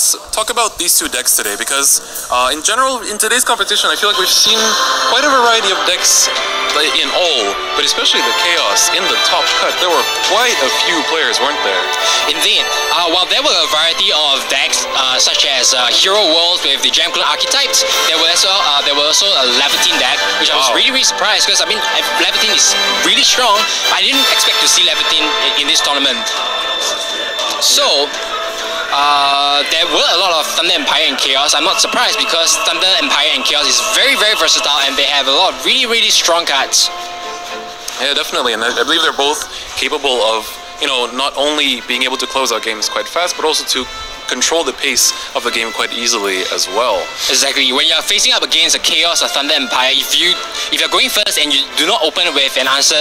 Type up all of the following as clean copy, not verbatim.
Let's talk about these two decks today because, in general, in today's competition, I feel like we've seen quite a variety of decks in all, but especially the Chaos in the top cut. There were quite a few players, weren't there? Indeed. While there were a variety of decks, such as Hero Worlds with the Gem Clone archetypes, there was also a Levitine deck, which I was really surprised because Levitine is really strong. I didn't expect to see Levitine in this tournament. So. There were a lot of Thunder Empire and Chaos. I'm not surprised because Thunder Empire and Chaos is very, very versatile and they have a lot of really, really strong cards. Yeah, definitely, and I believe they're both capable of, not only being able to close out games quite fast, but also to control the pace of the game quite easily as well. Exactly. When you're facing up against a Chaos or Thunder Empire, if you're going first and you do not open with an answer,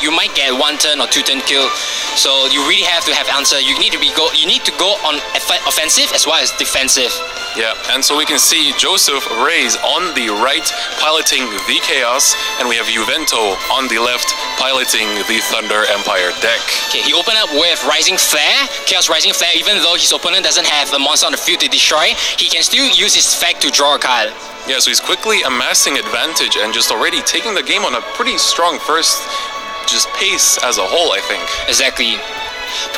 you might get 1 turn or 2 turn kill. So you really have to have answer. You need to go on offensive as well as defensive. Yeah, and so we can see Joseph Reyes on the right piloting the Chaos, and we have Juvento on the left piloting the Thunder Empire deck. Okay, he opened up with Rising Flare, Chaos Rising Flare. Even though his opponent doesn't have a monster on the field to destroy, he can still use his effect to draw a card. Yeah, so he's quickly amassing advantage and just already taking the game on a pretty strong first pace as a whole, I think. Exactly.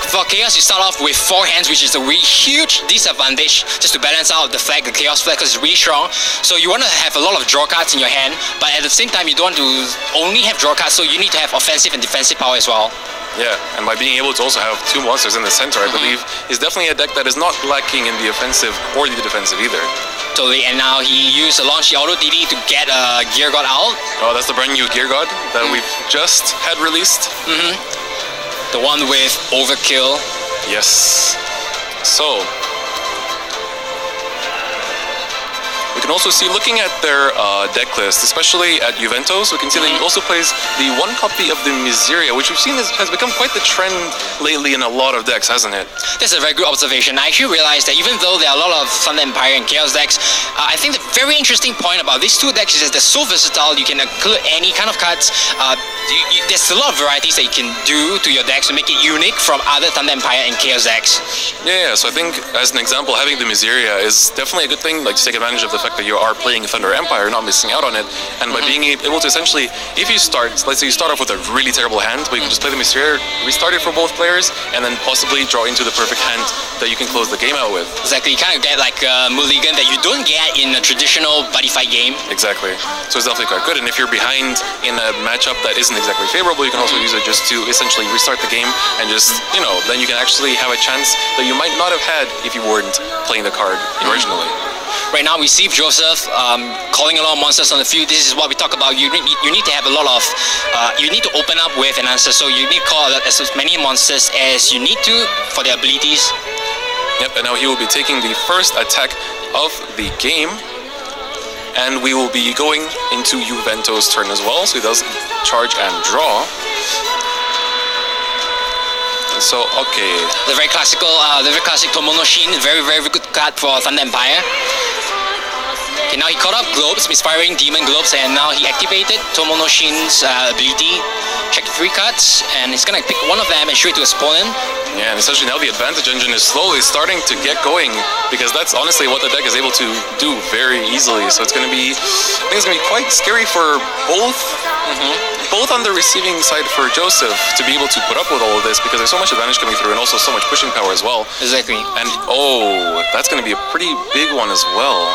For Chaos, you start off with 4 hands, which is a really huge disadvantage just to balance out the Chaos flag, because it's really strong. So you want to have a lot of draw cards in your hand, but at the same time, you don't want to only have draw cards, so you need to have offensive and defensive power as well. Yeah, and by being able to also have 2 monsters in the center, I believe, is definitely a deck that is not lacking in the offensive or the defensive either. Totally, and now he used a launch auto DD to get a Gear God out. Oh, that's the brand new Gear God that we've just had released. The one with Overkill. Yes. So, we can also see, looking at their deck list, especially at Juventus, we can see that he also plays the 1 copy of the Miseria, which we've seen has become quite the trend lately in a lot of decks, hasn't it? That's a very good observation. I actually realized that even though there are a lot of Thunder Empire and Chaos decks, I think the very interesting point about these 2 decks is that they're so versatile. You can include any kind of cards. There's a lot of varieties that you can do to your decks to make it unique from other Thunder Empire and Chaos decks. Yeah, so I think, as an example, having the Miseria is definitely a good thing, like to take advantage of the fact that you are playing Thunder Empire, not missing out on it, and by being able to essentially, if you start, let's say you start off with a really terrible hand, but you can just play the Miseria, restart it for both players, and then possibly draw into the perfect hand that you can close the game out with. Exactly, you kind of get like a mulligan that you don't get in a traditional buddy fight game. Exactly, so it's definitely quite good, and if you're behind in a matchup that isn't exactly favorable, you can also use it just to essentially restart the game, and just, then you can actually have a chance that you might not have had if you weren't playing the card originally. Right now we see Joseph calling a lot of monsters on the field. This is what we talk about. You need to have a lot of, you need to open up with an answer, so you need to call as many monsters as you need to for their abilities. Yep, and now he will be taking the first attack of the game, and we will be going into Juvento's turn as well, so he does charge and draw. So, okay. The very classic Tomonoshin, very, very good card for Thunder Empire. Okay, now he caught up Globes, misfiring Demon Globes, and now he activated Tomonoshin's ability. Check 3 cards, and he's gonna pick one of them and show it to his opponent. Yeah, and essentially now the advantage engine is slowly starting to get going, because that's honestly what the deck is able to do very easily. So it's gonna be, I think it's gonna be quite scary for both. Both on the receiving side for Joseph to be able to put up with all of this, because there's so much advantage coming through and also so much pushing power as well. Exactly. And that's going to be a pretty big one as well.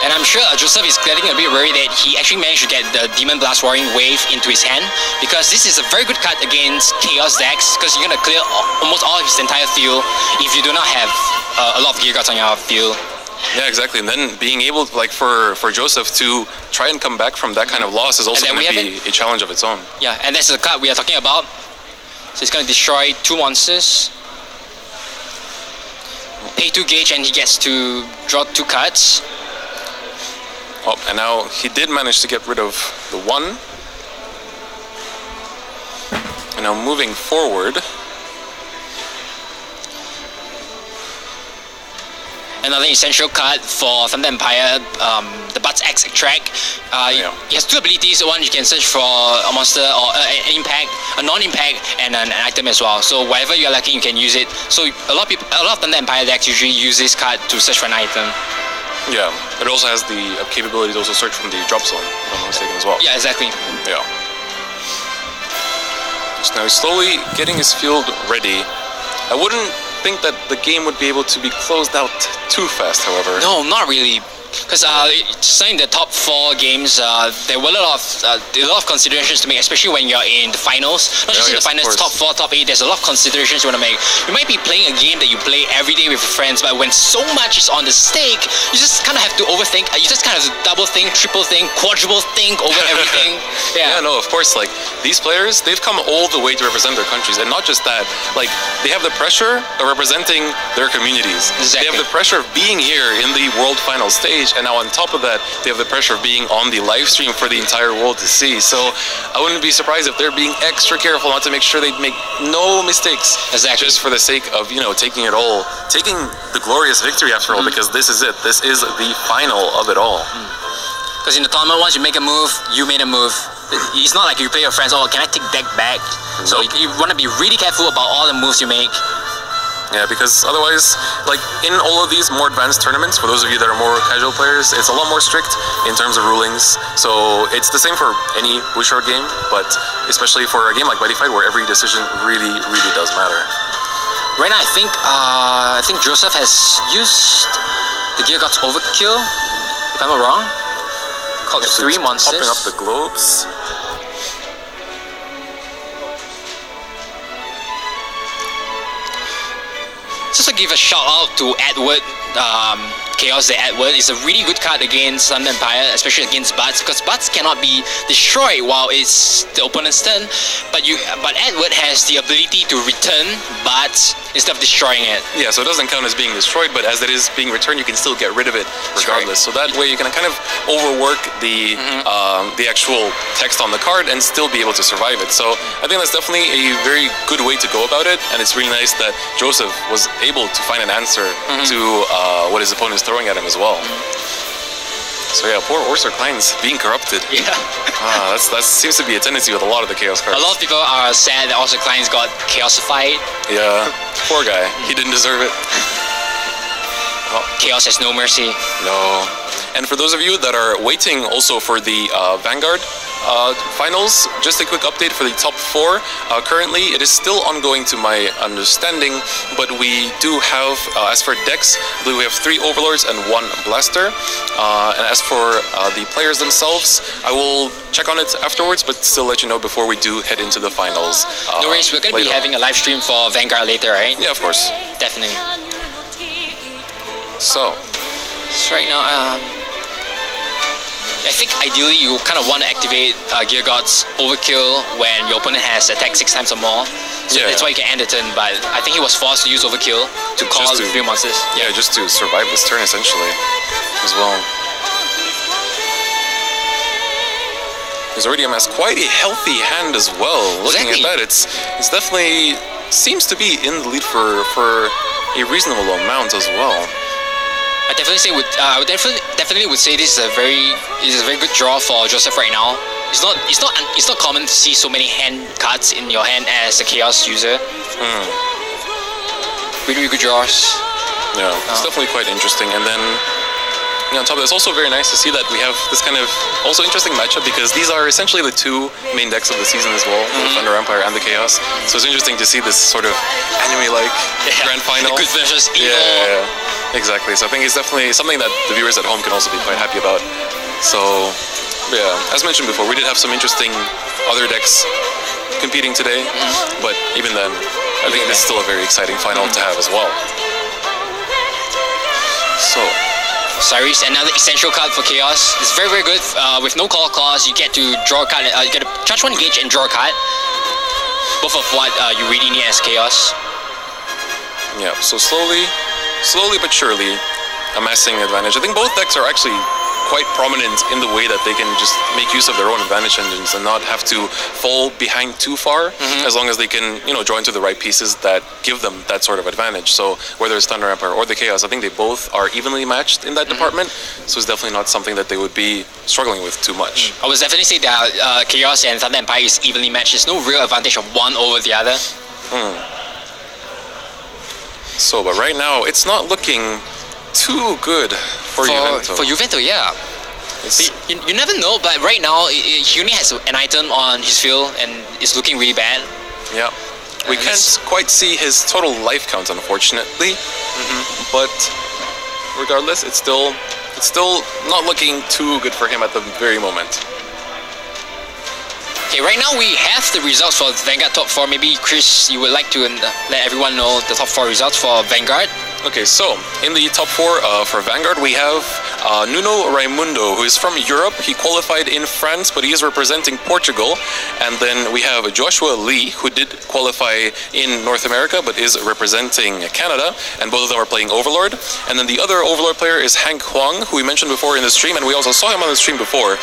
And I'm sure Joseph is getting a bit worried that he actually managed to get the Demon Blast Warring Wave into his hand, because this is a very good card against Chaos decks, because you're going to clear almost all of his entire field if you do not have a lot of Gear Gods on your field. Yeah, exactly. And then being able, for Joseph to try and come back from that kind of loss is also going to be a challenge of its own. Yeah, and that's the card we are talking about. So he's going to destroy 2 monsters. Pay 2 gauge and he gets to draw 2 cards. Oh, and now he did manage to get rid of the 1. And now moving forward, Another essential card for Thunder Empire, the Bud's X track. He has two abilities. One, you can search for a monster or an impact, a non-impact, and an item as well. So wherever you're lacking, you can use it. So a lot of Thunder Empire decks usually use this card to search for an item. Yeah, it also has the capability to also search from the drop zone, if I'm not mistaken as well. Yeah, exactly. Yeah. So now he's slowly getting his field ready. I wouldn't think that the game would be able to be closed out too fast, however. No, not really. Because saying the top 4 games, there were a lot of considerations to make, especially when you're in the finals. Not just in the finals, top 4, top 8. There's a lot of considerations you want to make. You might be playing a game that you play every day with your friends, but when so much is on the stake, you just kind of have to overthink. You just kind of double think, triple think, quadruple think over everything. Yeah, no, of course. Like these players, they've come all the way to represent their countries, and not just that. Like they have the pressure of representing their communities. Exactly. They have the pressure of being here in the world final stage. And now on top of that, they have the pressure of being on the live stream for the entire world to see. So I wouldn't be surprised if they're being extra careful not to make sure they make no mistakes. Exactly. Just for the sake of, taking it all, taking the glorious victory after all, because this is it. This is the final of it all. Because in the tournament, once you make a move, you made a move. It's not like you play your friends, oh, can I take deck back? So you want to be really careful about all the moves you make. Yeah, because otherwise, like in all of these more advanced tournaments, for those of you that are more casual players, it's a lot more strict in terms of rulings. So it's the same for any Bouchard game, but especially for a game like buddyfight where every decision really, really does matter. Right now, I think Joseph has used the Gear God's Overkill, if I'm not wrong. Called 3 monsters. Popping up the globes. Just to give a shout out to Edward, Chaos the Edward is a really good card against Thunder Empire, especially against Buds, because Buds cannot be destroyed while it's the opponent's turn, but Edward has the ability to return Buds instead of destroying it. Yeah, so it doesn't count as being destroyed, but as it is being returned, you can still get rid of it regardless. So that way you can kind of overwork the actual text on the card and still be able to survive it. So I think that's definitely a very good way to go about it, and it's really nice that Joseph was able to find an answer to what his opponent is throwing at him as well. So yeah, poor Orser Klein's being corrupted. Yeah. That seems to be a tendency with a lot of the Chaos cards. A lot of people are sad that Orser Klein's got Chaosified. Yeah, poor guy. He didn't deserve it. Well, Chaos has no mercy. No. And for those of you that are waiting also for the Vanguard finals, just a quick update for the top 4. Currently, it is still ongoing to my understanding, but we do have, as for decks, I believe we have 3 Overlords and 1 Blaster. And as for the players themselves, I will check on it afterwards, but still let you know before we do head into the finals. No worries, we're going to be having a live stream for Vanguard later, right? Yeah, of course. Definitely. So right now, I think ideally you kind of want to activate Gear God's Overkill when your opponent has attacked 6 times or more. So that's why you can end the turn, but I think he was forced to use Overkill to call 3 monsters. Yeah, just to survive this turn essentially as well. He's already amassed quite a healthy hand as well. Looking at that, it's definitely seems to be in the lead for a reasonable amount as well. I definitely say I would definitely would say this is a very good draw for Joseph right now. It's not common to see so many hand cards in your hand as a Chaos user. Really good draws. Yeah, it's definitely quite interesting. And then on top of that, it's also very nice to see that we have this kind of also interesting matchup, because these are essentially the 2 main decks of the season as well, the Thunder Empire and the Chaos. So it's interesting to see this sort of anime-like grand final. The good versus evil. Yeah. Exactly. So I think it's definitely something that the viewers at home can also be quite happy about. So yeah, as mentioned before, we did have some interesting other decks competing today, but even then, I think this is still a very exciting final to have as well. So Cyrus, another essential card for Chaos. It's very, very good. With no call cost, you get to draw a card. You get to charge 1 engage and draw a card. Both of what you really need as Chaos. Yeah. So slowly but surely, amassing advantage. I think both decks are actually quite prominent in the way that they can just make use of their own advantage engines and not have to fall behind too far, as long as they can, draw into the right pieces that give them that sort of advantage. So whether it's Thunder Empire or the Chaos, I think they both are evenly matched in that department. So it's definitely not something that they would be struggling with too much. I would definitely say that Chaos and Thunder Empire is evenly matched. There's no real advantage of one over the other. So, but right now, it's not looking too good for Juvento. For Juvento, yeah. You never know, but right now, he only has an item on his field and it's looking really bad. Yeah. We can't quite see his total life count, unfortunately. But regardless, it's still not looking too good for him at the very moment. Okay, right now we have the results for Vanguard top 4. Maybe Chris, you would like to let everyone know the top 4 results for Vanguard? Okay, so in the top 4 for Vanguard, we have Nuno Raimundo, who is from Europe. He qualified in France, but he is representing Portugal. And then we have Joshua Lee, who did qualify in North America, but is representing Canada. And both of them are playing Overlord. And then the other Overlord player is Hank Huang, who we mentioned before in the stream, and we also saw him on the stream before.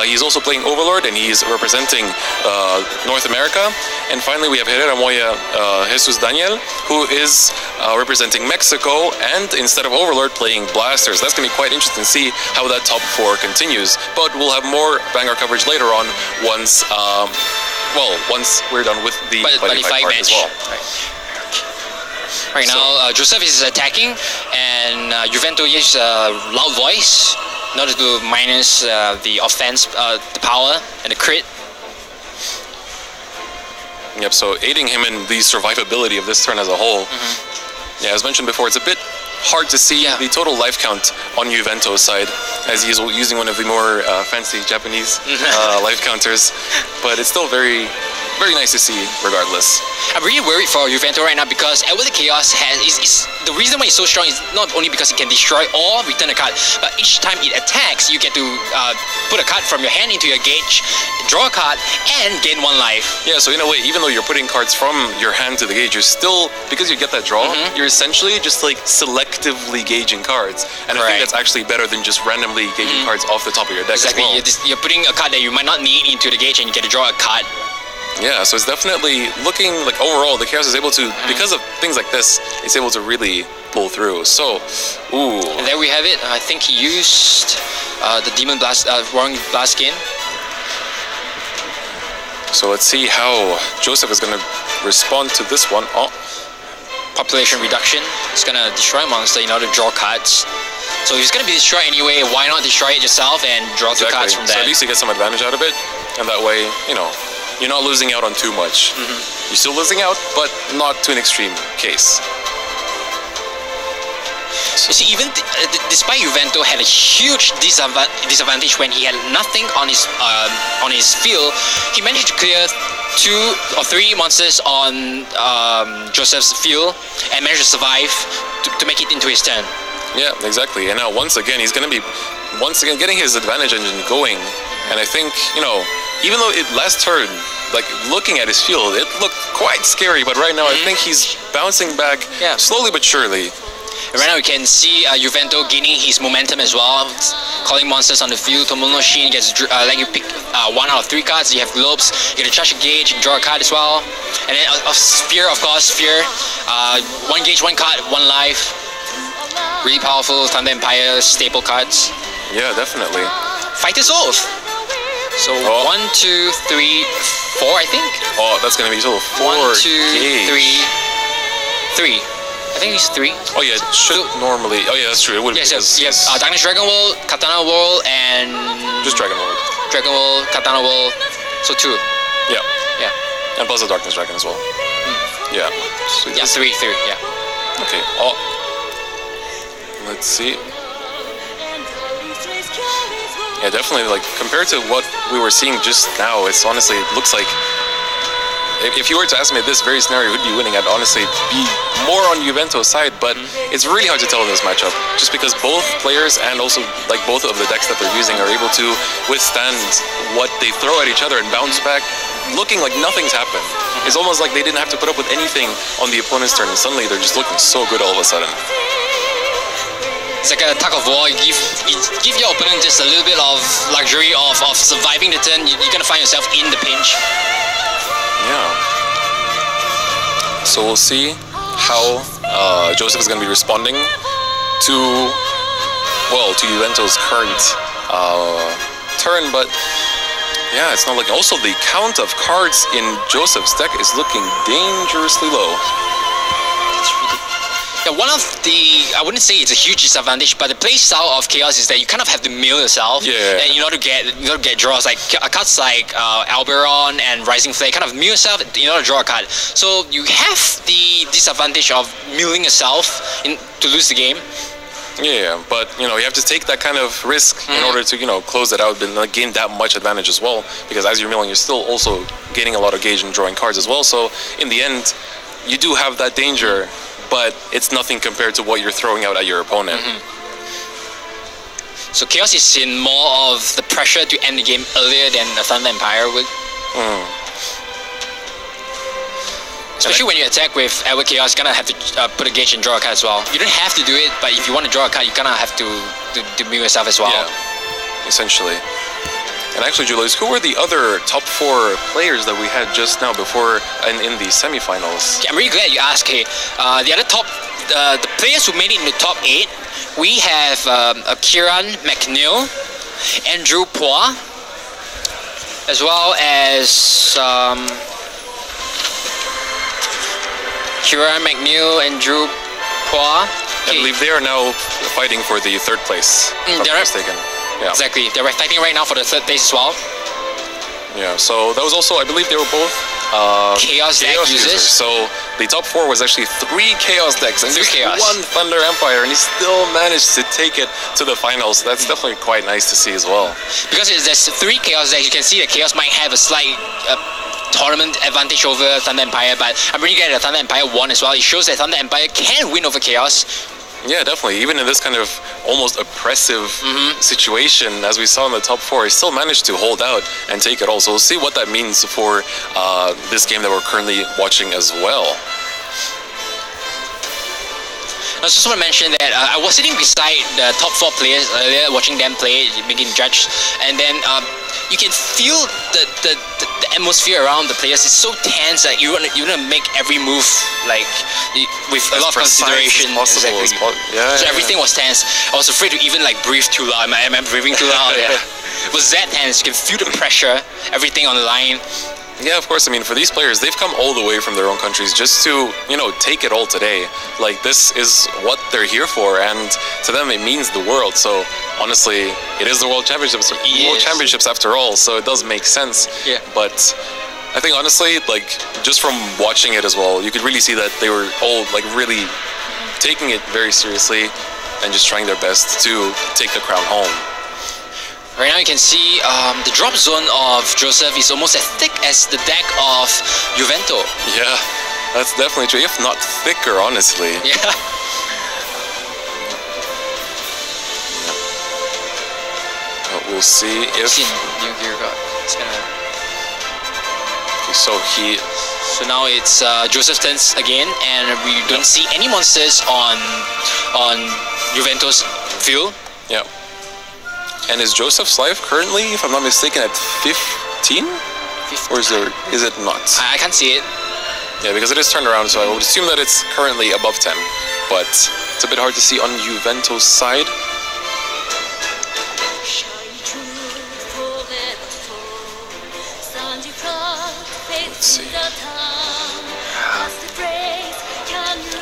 He's also playing Overlord, and he's representing North America. And finally, we have Herrera Moya Jesus Daniel, who is representing Mexico, and instead of Overlord, playing Blasters. That's going to be quite interesting to see how that top 4 continues. But we'll have more Vanguard coverage later on once we're done with the buddy-fight part as well. Right now, Joseph is attacking, and Juvento uses a loud voice in order to minus the offense, the power, and the crit. Yep, so aiding him in the survivability of this turn as a whole. Yeah, as mentioned before, it's a bit hard to see the total life count on Juvento's side, as he's using one of the more fancy Japanese life counters, but it's still very, very nice to see regardless. I'm really worried for Juvento right now because Edward the Chaos is the reason why he's so strong is not only because it can destroy or return a card, but each time it attacks, you get to put a card from your hand into your gauge, draw a card, and gain 1 life. Yeah, so in a way, even though you're putting cards from your hand to the gauge, you're still, because you get that draw, you're essentially just like selectively gauging cards. And I think that's actually better than just randomly gauging cards off the top of your deck Exactly, as well. You're putting a card that you might not need into the gauge and you get to draw a card. Yeah, so it's definitely looking like overall the Chaos is able to, because of things like this, it's able to really pull through. So, ooh. And there we have it. I think he used the Demon Blast, Roaring Blast Skin. So let's see how Joseph is going to respond to this one. Oh. Population reduction. It's going to destroy a monster in order to draw cards. So if it's going to be destroyed anyway, why not destroy it yourself and draw 2 cards from that? So at least you get some advantage out of it, and that way, you're not losing out on too much. You're still losing out, but not to an extreme case. You see, even despite Juvento had a huge disadvantage when he had nothing on his field, he managed to clear 2 or 3 monsters on Joseph's field and managed to survive to make it into his turn. Yeah, exactly. And now once again, he's going to be getting his advantage engine going. And I think, even though last turn, like looking at his field, it looked quite scary. But right now, I think he's bouncing back slowly but surely. Right now, you can see Juvento gaining his momentum as well, calling monsters on the field. Tomonoshin gets let you pick 1 out of 3 cards. You have globes, you get to charge a gauge, and draw a card as well. And then Sphere, of course, Sphere. 1 gauge, 1 card, 1 life. Really powerful Thunder Empire staple cards. Yeah, definitely. Fighter's Oath. So 1, 2, 3, 4, I think. Oh, that's gonna be total 4. 1, 2, gauge. 3. I think it's 3. Oh yeah, it should normally. Oh yeah, that's true. It would. Yes. Darkness Dragon World, Katana World, and just Dragon World. Dragon World, Katana World. So 2. Yeah. Yeah. And plus the Darkness Dragon as well. Yeah. So 3. Yeah. Okay. Oh. Let's see. Yeah, definitely. Like compared to what we were seeing just now, it looks like. If you were to ask me this very scenario, who'd be winning, I'd honestly be more on Juvento's side, but it's really hard to tell in this matchup, just because both players and also like both of the decks that they're using are able to withstand what they throw at each other and bounce back, looking like nothing's happened. It's almost like they didn't have to put up with anything on the opponent's turn, and suddenly they're just looking so good all of a sudden. It's like a tug of war. You give your opponent just a little bit of luxury of surviving the turn. You're gonna find yourself in the pinch. Yeah. So we'll see how Joseph is going to be responding to Juvento's current turn, but yeah, it's not like. Also, the count of cards in Joseph's deck is looking dangerously low. Yeah, one of the, I wouldn't say it's a huge disadvantage, but the play style of Chaos is that you kind of have to mill yourself. Yeah. And in order to get draws, like cards like Alberon and Rising Flare, kind of mill yourself in order to draw a card. So you have the disadvantage of milling yourself to lose the game. Yeah, but you have to take that kind of risk in order to close it out and not gain that much advantage as well. Because as you're milling, you're still also gaining a lot of gauge and drawing cards as well. So in the end, you do have that danger, but it's nothing compared to what you're throwing out at your opponent. So Chaos is in more of the pressure to end the game earlier than the Thunder Empire would. Especially when you attack with Edward Chaos, you're gonna have to put a gauge and draw a card as well. You don't have to do it, but if you want to draw a card, you're gonna have to mill yourself as well. Yeah, essentially. And actually, Julius, who were the other top 4 players that we had just now before in the semifinals? I'm really glad you asked. Hey, the other top, the players who made it in the top 8, we have Kieran McNeil, Andrew Poa, as well as Kieran McNeil and Drew Poa. I believe they are now fighting for the 3rd place, if I'm not mistaken. Yeah. Exactly. They're fighting right now for the 3rd place as well. Yeah, so that was also, I believe they were both Chaos deck users. So the top 4 was actually 3 Chaos decks and just 1 Thunder Empire, and he still managed to take it to the finals. That's definitely quite nice to see as well. Because there's 3 Chaos decks, you can see that Chaos might have a slight tournament advantage over Thunder Empire, but I'm really glad that Thunder Empire won as well. It shows that Thunder Empire can win over Chaos. Yeah, definitely. Even in this kind of almost oppressive situation, as we saw in the top 4, he still managed to hold out and take it all. So we'll see what that means for this game that we're currently watching as well. I just want to mention that I was sitting beside the top 4 players earlier, watching them play, making judged, and then you can feel the atmosphere around the players. It's so tense that you want to make every move like with a lot of consideration. Exactly. So everything was tense. I was afraid to even like breathe too loud. Am I breathing too loud? Yeah. It was that tense. You can feel the pressure, everything on the line. Yeah, of course. I mean, for these players, they've come all the way from their own countries just to, take it all today. Like, this is what they're here for, and to them, it means the world. So, honestly, it is the World Championships, after all, so it does make sense. Yeah. But I think, honestly, like, just from watching it as well, you could really see that they were all, like, really taking it very seriously and just trying their best to take the crown home. Right now you can see the drop zone of Joseph is almost as thick as the deck of Juvento. Yeah, that's definitely true, if not thicker, honestly. Yeah. But we'll see if... New gear got. It's gonna... Okay, so now it's Joseph's turn again, and we don't see any monsters on Juventus field. Yeah. And is Joseph's life currently, if I'm not mistaken, at 15? Or is it not? I can't see it. Yeah, because it is turned around, so I would assume that it's currently above 10. But it's a bit hard to see on Juventus' side. Let's see.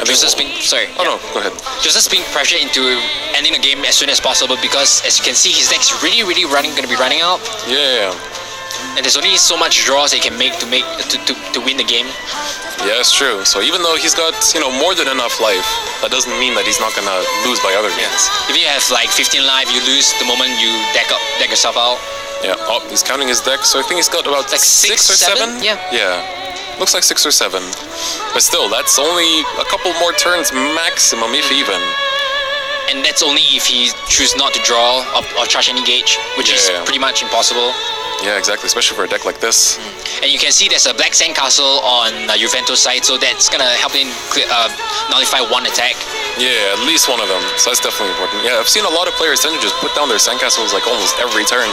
Joseph's being, sorry. Oh no, go ahead. Joseph's being pressured into ending the game as soon as possible because, as you can see, his deck's really gonna be running out. Yeah. And there's only so much draws he can make to win the game. Yeah, it's true. So even though he's got more than enough life, that doesn't mean that he's not gonna lose by other means. If you have like 15 life, you lose the moment you deck yourself out. Yeah. Oh, he's counting his deck, so I think he's got about like 6 or 7. Yeah. Yeah. Looks like 6 or 7. But still, that's only a couple more turns maximum, if even. and that's only if he chooses not to draw or charge any gauge, which is pretty much impossible. Yeah, exactly, especially for a deck like this. And you can see there's a black sandcastle on Juventus side, so that's gonna help him nullify one attack. Yeah, at least one of them. So that's definitely important. Yeah, I've seen a lot of players tend to just put down their sandcastles like almost every turn.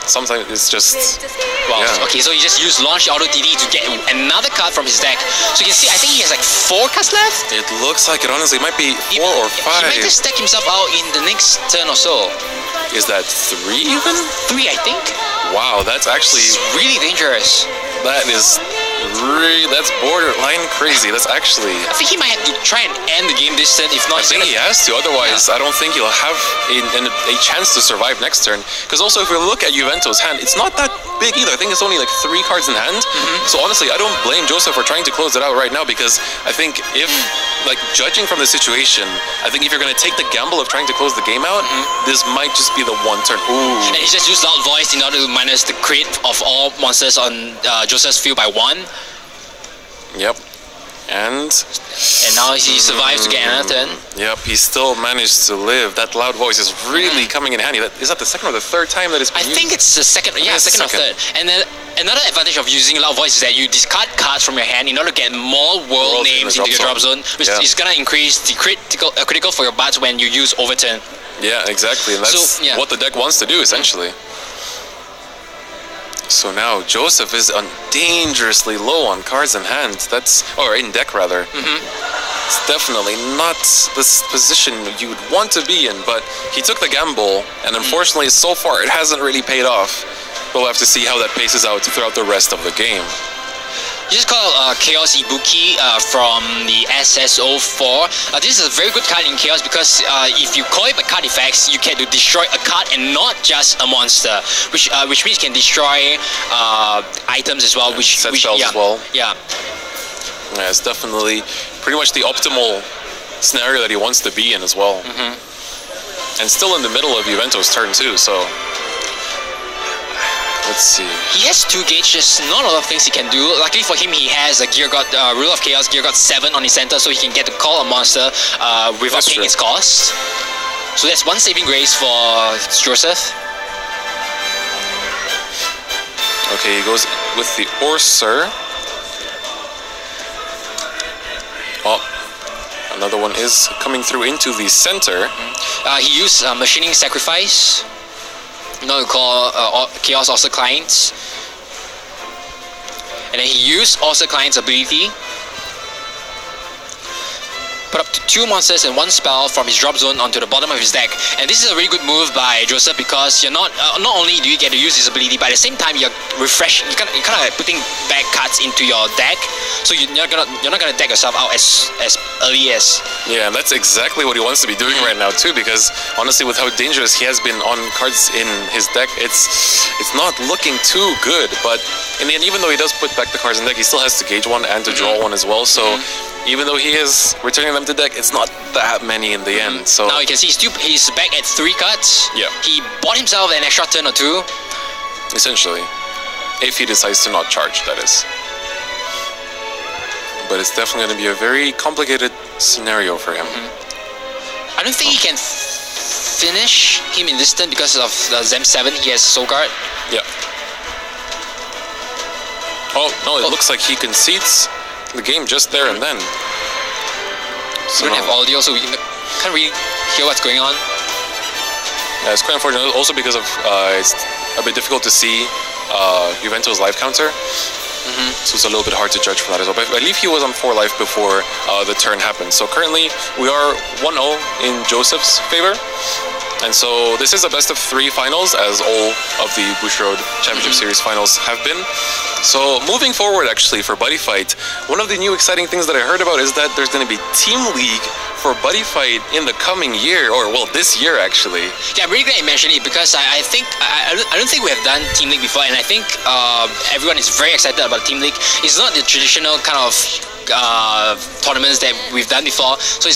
Sometimes it's just... Wow. Okay, so he just used launch auto DD to get another card from his deck. So you can see, I think he has like 4 cards left. It looks like it, honestly. It might be 4 or 5. He might just stack himself out in the next turn or so. Is that 3 even? 3, I think. Wow, that's actually... It's really dangerous. That is that's borderline crazy. That's actually... I think he might have to try and end the game this turn. If not, I think he has to. Otherwise, I don't think he'll have a chance to survive next turn. Because also, if we look at Juventus' hand, it's not that big either. I think it's only like 3 cards in hand. So honestly, I don't blame Joseph for trying to close it out right now, because I think if, like, judging from the situation, I think if you're going to take the gamble of trying to close the game out, this might just be the one turn. Ooh. And he just used Loud Voice in order to minus the crit of all monsters on Joseph's field by 1. Yep. And now he survives to get another turn. Yep, he still managed to live. That Loud Voice is really coming in handy. Is that the second or the third time that it's been used? I think it's the second. Yeah, second or third. And then another advantage of using Loud Voice is that you discard cards from your hand in order to get more world names into your drop zone, which is gonna increase the critical for your buds when you use Overturn. Yeah, exactly. And that's what the deck wants to do, essentially. So now Joseph is dangerously low on cards in hand. Or in deck rather. It's definitely not the position you'd want to be in, but he took the gamble, and unfortunately so far it hasn't really paid off. We'll have to see how that paces out throughout the rest of the game. You just call Chaos Ibuki from the SSO4. This is a very good card in Chaos because if you call it by card effects, you get to destroy a card and not just a monster, which means you can destroy items as well. Set spells as well. Yeah. Yeah, it's definitely pretty much the optimal scenario that he wants to be in as well. And still in the middle of Juventus' turn too, so... Let's see. He has 2 gauges, not a lot of things he can do. Luckily for him, he has a Gear God, Rule of Chaos, Gear God 7 on his center, so he can get to call a monster without paying its cost. So that's one saving grace for Joseph. Okay, he goes with the Orser. Oh, another one is coming through into the center. He used Machining Sacrifice. Not to call Chaos Auster Clients. And then he used Auster Clients' ability. Put up to 2 monsters and 1 spell from his drop zone onto the bottom of his deck. And this is a really good move by Joseph because you're not only do you get to use his ability, but at the same time you're refreshing. You're kind of like putting back cards into your deck, so you're not gonna deck yourself out as early as. Yeah, and that's exactly what he wants to be doing right now too. Because honestly, with how dangerous he has been on cards in his deck, it's not looking too good. But in the end, even though he does put back the cards in deck, he still has to gauge one and to draw one as well. So. Even though he is returning them to deck, it's not that many in the end. So now you can see he's back at 3 cards. Yeah. He bought himself an extra turn or 2. Essentially. If he decides to not charge, that is. But it's definitely going to be a very complicated scenario for him. I don't think he can finish him in this turn because of the Zem 7. He has Soul Guard. Yeah. Oh, no, it looks like he concedes the game just there and then. So we don't have audio, so we can't really hear what's going on. Yeah, it's quite unfortunate. Also because of it's a bit difficult to see Juventus' life counter. So it's a little bit hard to judge from that as well. But I believe he was on 4 life before the turn happened. So currently we are 1-0 in Joseph's favor. And so this is a best of 3 finals, as all of the Bushiroad Championship Series finals have been. So moving forward, actually, for Buddy Fight, one of the new exciting things that I heard about is that there's going to be Team League for Buddy Fight in the coming year, or well, this year actually. Yeah, I'm really glad you mentioned it because I don't think we have done Team League before, and I think everyone is very excited about Team League. It's not the traditional kind of tournaments that we've done before, so